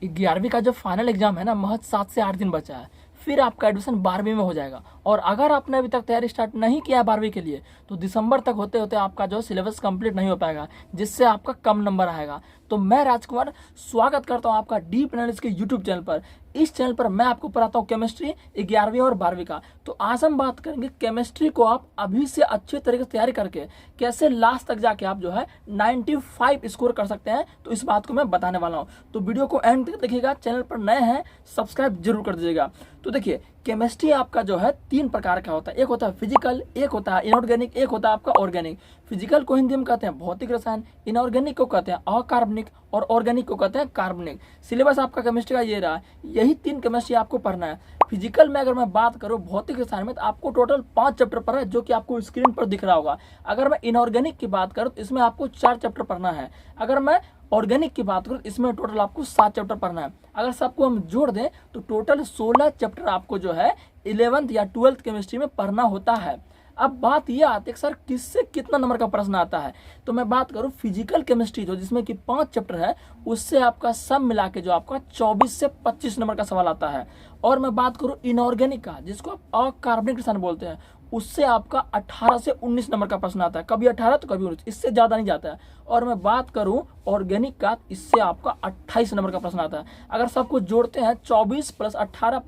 11वीं का जो फाइनल एग्जाम है ना, महज 7 से 8 दिन बचा है। फिर आपका एडमिशन 12वीं में हो जाएगा। और अगर आपने अभी तक तैयारी स्टार्ट नहीं किया है 12वीं के लिए, तो दिसंबर तक होते होते आपका जो सिलेबस कंप्लीट नहीं हो पाएगा, जिससे आपका कम नंबर आएगा। तो मैं राजकुमार स्वागत करता हूं आपका डीप एनालिसिस के यूट्यूब चैनल पर। इस चैनल पर मैं आपको पढ़ाता हूं केमिस्ट्री 11वीं और 12वीं का। तो आज हम बात करेंगे केमिस्ट्री को आप अभी से अच्छे तरीके से तैयारी करके कैसे लास्ट तक जाके आप जो है 95 स्कोर कर सकते हैं। तो इस बात को मैं बताने वाला हूं, तो वीडियो को एंड तक देखिएगा। चैनल पर नए हैं सब्सक्राइब जरूर कर दीजिएगा। तो देखिए, केमिस्ट्री आपका जो है 3 प्रकार का होता है। एक होता है फिजिकल, एक होता है इनऑर्गेनिक, एक होता है आपका ऑर्गेनिक। फिजिकल को हिंदी में कहते हैं भौतिक रसायन, इनऑर्गेनिक को कहते हैं अकार्बनिक, और ऑर्गेनिक को कहते हैं कार्बनिक। सिलेबस आपका केमिस्ट्री का ये रहा, यही 3 केमिस्ट्री आपको पढ़ना है। फिजिकल में अगर मैं बात करूं भौतिक रसायन में, तो आपको टोटल 5 चैप्टर पढ़ना है, जो कि आपको स्क्रीन पर दिख रहा होगा। अगर मैं इनऑर्गेनिक की बात करूं तो इसमें आपको 4 चैप्टर पढ़ना है। अगर मैं ऑर्गेनिक की बात करूं इसमें टोटल आपको 7 चैप्टर पढ़ना है। अगर सबको हम जोड़ दें तो टोटल 16 चैप्टर आपको जो है 11th या 12th केमिस्ट्री में पढ़ना होता है। अब बात यह आती है कि सर किससे कितना नंबर का प्रश्न आता है। तो मैं बात करूं फिजिकल केमिस्ट्री जो जिसमें कि 5 चैप्टर है, उससे आपका सब मिला के जो आपका 24 से 25 नंबर का सवाल आता है। और मैं बात करूं इनऑर्गेनिक का, जिसको आप अकार्बनिक रसायन बोलते हैं, उससे आपका 18 से 19 नंबर का प्रश्न आता है। कभी 18 तो कभी 19, इससे ज़्यादा नहीं जाता है। और मैं बात करूं ऑर्गेनिक का, इससे आपका 28 नंबर का प्रश्न आता है। अगर सबको जोड़ते हैं 24 प्लस 18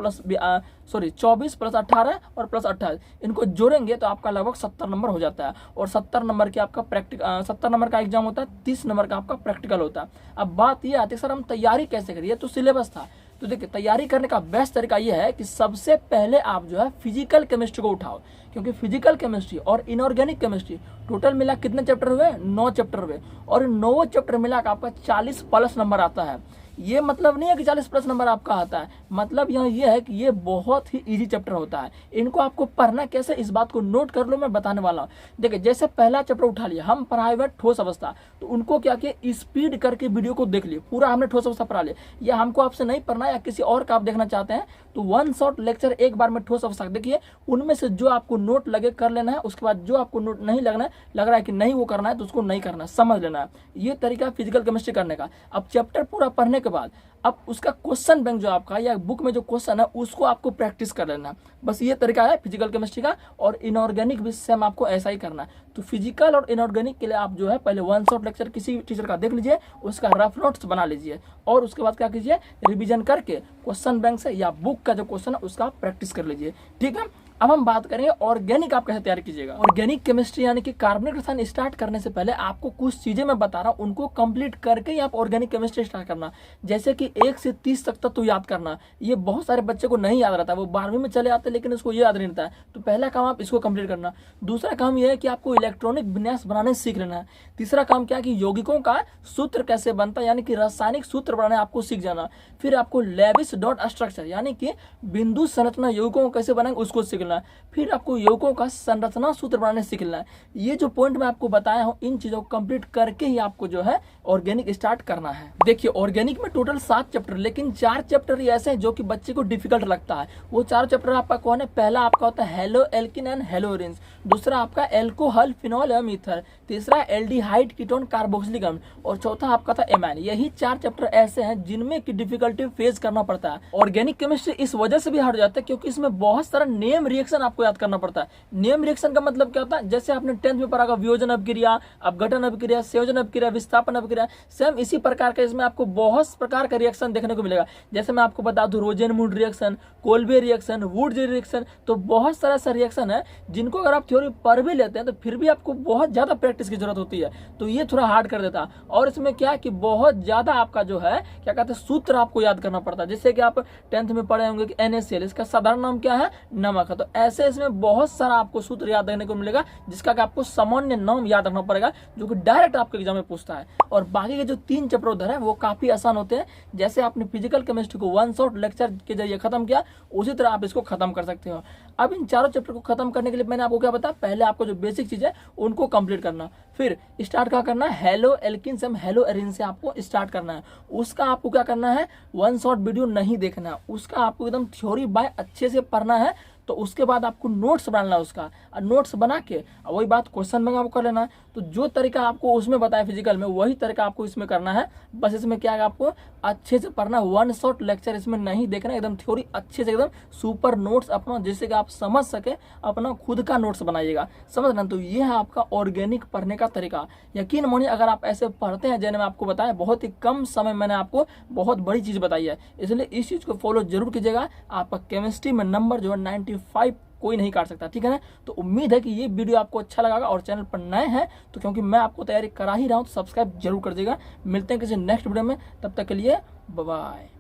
24 प्लस 18 और प्लस 28, इनको जोड़ेंगे तो आपका लगभग 70 नंबर हो जाता है। और 70 नंबर की आपका 70 नंबर का एग्जाम होता है, 30 नंबर का आपका प्रैक्टिकल होता है। अब बात ये आती है सर हम तैयारी कैसे करिए, तो सिलेबस था। तो देखिए, तैयारी करने का बेस्ट तरीका यह है कि सबसे पहले आप जो है फिजिकल केमिस्ट्री को उठाओ, क्योंकि फिजिकल केमिस्ट्री और इनऑर्गेनिक केमिस्ट्री टोटल मिला कितने चैप्टर हुए, 9 चैप्टर हुए। और 9 चैप्टर मिला आपका 40 प्लस नंबर आता है। ये मतलब नहीं है कि 40 प्लस नंबर आपका आता है, मतलब यहाँ ये है कि ये बहुत ही इजी चैप्टर होता है। इनको आपको पढ़ना कैसे, इस बात को नोट कर लो, मैं बताने वाला हूँ। देखिए, जैसे पहला चैप्टर उठा लिया हम, पढ़ाए हुए ठोस अवस्था, तो उनको क्या किया, स्पीड करके वीडियो को देख लिए, पूरा हमने ठोस अवस्था पढ़ा लिया। या हमको आपसे नहीं पढ़ना या किसी और का आप देखना चाहते हैं, तो 1 शॉट लेक्चर एक बार में ठोस अवस्था देखिए, उनमें से जो आपको नोट लगे कर लेना है। उसके बाद जो आपको नोट नहीं लगना है, लग रहा है कि नहीं वो करना है, तो उसको नहीं करना है, समझ लेना है। ये तरीका फिजिकल केमिस्ट्री करने का। अब चैप्टर पूरा पढ़ने के बाद अब उसका क्वेश्चन बैंक जो आपका या बुक में जो क्वेश्चन है उसको आपको प्रैक्टिस कर लेना। बस ये तरीका है फिजिकल केमिस्ट्री का। और इनऑर्गेनिक भी सेम आपको ऐसा ही करना है। तो फिजिकल और इनऑर्गेनिक के लिए आप जो है पहले 1 शॉट लेक्चर किसी टीचर का देख लीजिए, उसका रफ नोट्स बना लीजिए, और उसके बाद क्या कीजिए, रिवीजन करके क्वेश्चन बैंक से या बुक का जो क्वेश्चन है उसका प्रैक्टिस कर लीजिए। ठीक है, अब हम बात करेंगे ऑर्गेनिक आप कैसे तैयार कीजिएगा। ऑर्गेनिक केमिस्ट्री यानी कि कार्बनिक रसायन स्टार्ट करने से पहले आपको कुछ चीजें मैं बता रहा हूँ, उनको कंप्लीट करके ही आप ऑर्गेनिक केमिस्ट्री स्टार्ट करना। जैसे कि 1 से 30 तक तो याद करना, ये बहुत सारे बच्चे को नहीं याद रहता, वो 12वीं में चले आते हैं लेकिन उसको याद नहीं रहता है। तो पहला काम आप इसको कंप्लीट करना। दूसरा काम यह है कि आपको इलेक्ट्रॉनिक विन्यास बनाने सीख लेना है। तीसरा काम क्या है कि यौगिकों का सूत्र कैसे बनता है, यानी कि रासायनिक सूत्र बनाने आपको सीख जाना। फिर आपको लेविस डॉट स्ट्रक्चर यानी कि बिंदु संरचना यौगिकों को कैसे बनाएंगे उसको सीखना। फिर आपको यौगिकों का संरचना सूत्र बनाने सीखना है। ये जो पॉइंट मैं आपको बताया हूं, इन चीजों को कंप्लीट करके ही आपको जो है ऑर्गेनिक स्टार्ट करना है। देखिए, ऑर्गेनिक में टोटल 7 चैप्टर, लेकिन 4 चैप्टर ही ऐसे हैं जो कि बच्चे को डिफिकल्ट लगता है। वो 4 चैप्टर आपका कौन है, पहला आपका होता है हेलो एल्किन एंड हेलोरिन्स, दूसरा आपका एल्कोहल फिनॉल एवं ईथर, तीसरा एल्डिहाइड कीटोन कार्बोक्सिलिक अम्ल, और चौथा आपका था एमाइन। यही 4 चैप्टर ऐसे हैं जिनमें की डिफिकल्टी फेस करना पड़ता है। ऑर्गेनिक केमिस्ट्री इस वजह से भी हट जाता है क्योंकि इसमें बहुत सारा नेम रिएक्शन आपको याद करना पड़ता है। नेम रिएक्शन का मतलब क्या होता है, जैसे आपने 10th में पढ़ा वियोजन अभिक्रिया, अपघटन अभिक्रिया, संयोजन अभिक्रिया, विस्थापन अभिक्रिया, सेम इसी प्रकार का इसमें आपको बहुत प्रकार का रिएक्शन देखने को मिलेगा। जैसे मैं आपको बता दूं, रोजेनमूड रिएक्शन, कोल्बे रिएक्शन, वुड रिएक्शन, तो बहुत सारा ऐसा रिएक्शन है जिनको अगर आप थ्योरी पढ़ भी लेते हैं तो फिर भी आपको बहुत ज्यादा प्रैक्टिस की जरूरत होती है। तो ये थोड़ा हार्ड कर देता है। और इसमें क्या है कि बहुत ज्यादा आपका जो है क्या कहते हैं सूत्र आपको याद करना पड़ता है। जैसे कि आप 10th में पढ़े होंगे कि NaCl, इसका साधारण नाम क्या है, नमक है। तो ऐसे इसमें बहुत सारा आपको सूत्र याद रखने को मिलेगा जिसका कि आपको सामान्य नाम याद रखना पड़ेगा, जो कि डायरेक्ट आपके एग्जाम में पूछता है। और बाकी के जो 3 चैप्टर उधर है वो काफी आसान होते हैं। जैसे आपने फिजिकल केमिस्ट्री को 1 शॉट लेक्चर के जरिए खत्म किया, उसी तरह आप इसको खत्म कर सकते हो। अब इन चारों चैप्टर को खत्म करने के लिए मैंने आपको क्या बताया, पहले आपको जो बेसिक चीज है उनको कंप्लीट करना, फिर स्टार्ट क्या करना है, हेलो एल्किन से हेलो एरिन से आपको स्टार्ट करना है। उसका आपको क्या करना है, 1 शॉट वीडियो नहीं देखना है, उसका आपको एकदम थ्योरी बाय अच्छे से पढ़ना है। तो उसके बाद आपको नोट्स बनाना है उसका, और नोट्स बना के वही बात क्वेश्चन बैंक आपको कर लेना है। तो जो तरीका आपको उसमें बताया फिजिकल में, वही तरीका आपको इसमें करना है। बस इसमें क्या है, आपको अच्छे से पढ़ना, वन शॉट लेक्चर इसमें नहीं देखना, एकदम थ्योरी अच्छे से एकदम सुपर नोट्स अपना, जिससे कि आप समझ सके, अपना खुद का नोट्स बनाइएगा, समझ ना। तो ये है आपका ऑर्गेनिक पढ़ने का तरीका। यकीन मानिए अगर आप ऐसे पढ़ते हैं, जैसे मैं आपको बताया, बहुत ही कम समय मैंने आपको बहुत बड़ी चीज़ बताई है, इसलिए इस चीज़ को फॉलो जरूर कीजिएगा। आपका केमिस्ट्री में नंबर जो है 95 कोई नहीं काट सकता, ठीक है ना। तो उम्मीद है कि ये वीडियो आपको अच्छा लगा, और चैनल पर नए हैं तो क्योंकि मैं आपको तैयारी करा ही रहा हूँ, तो सब्सक्राइब जरूर कर दीजिएगा। मिलते हैं किसी नेक्स्ट वीडियो में, तब तक के लिए बाय बाय।